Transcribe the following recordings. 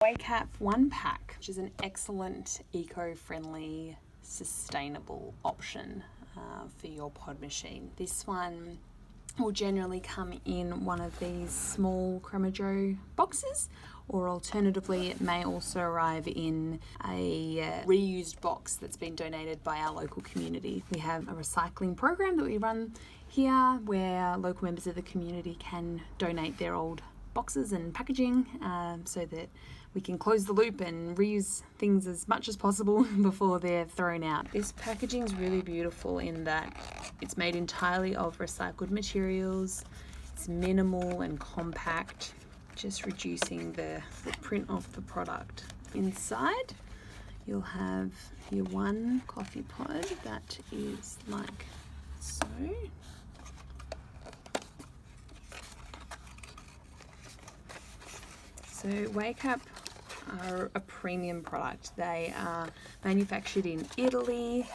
WayCap 1 pack, which is an excellent eco-friendly, sustainable option for your pod machine. This one will generally come in one of these small Crema boxes, or alternatively it may also arrive in a reused box that's been donated by our local community. We have a recycling program that we run here where local members of the community can donate their old boxes and packaging so that we can close the loop and reuse things as much as possible before they're thrown out. This packaging is really beautiful in that it's made entirely of recycled materials. It's minimal and compact, just reducing the footprint of the product. Inside, you'll have your one coffee pod that is like so. So WayCap are a premium product. They are manufactured in Italy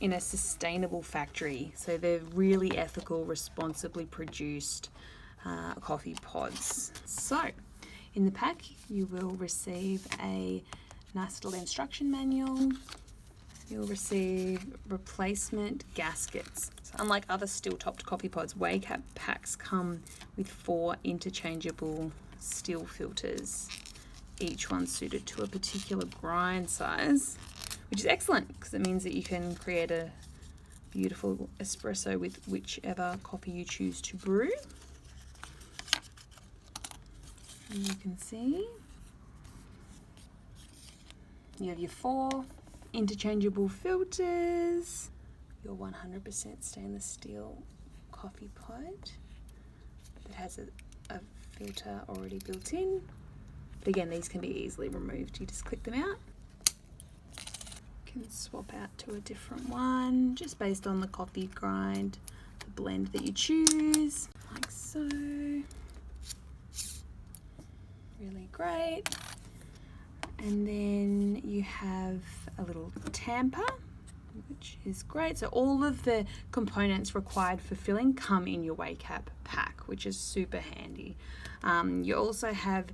in a sustainable factory. So they're really ethical, responsibly produced coffee pods. So in the pack, you will receive a nice little instruction manual. You'll receive replacement gaskets. So unlike other steel-topped coffee pods, WayCap packs come with 4 interchangeable steel filters, each one suited to a particular grind size, which is excellent because it means that you can create a beautiful espresso with whichever coffee you choose to brew. And you can see you have your 4 interchangeable filters, your 100% stainless steel coffee pod that has a filter already built in. But again, these can be easily removed. You just click them out. You can swap out to a different one just based on the coffee grind, the blend that you choose, like so. Really great. And then you have a little tamper, which is great. So all of the components required for filling come in your WayCap pack, which is super handy. You also have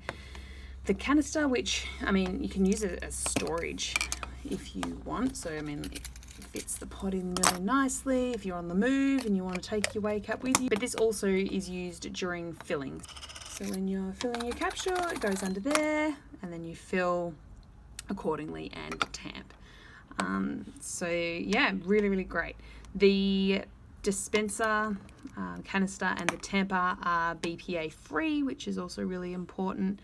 the canister, which, I mean, you can use it as storage if you want. So, I mean, it fits the pod in really nicely if you're on the move and you want to take your WayCap with you. But this also is used during filling. So when you're filling your capsule, it goes under there and then you fill accordingly and tamp. So yeah, really, really great. The dispenser, canister and the tamper are BPA free, which is also really important.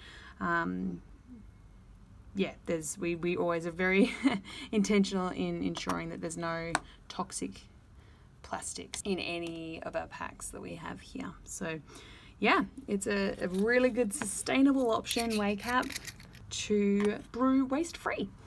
We always are very intentional in ensuring that there's no toxic plastics in any of our packs that we have here. So yeah, it's a really good sustainable option, WayCap, to brew waste free.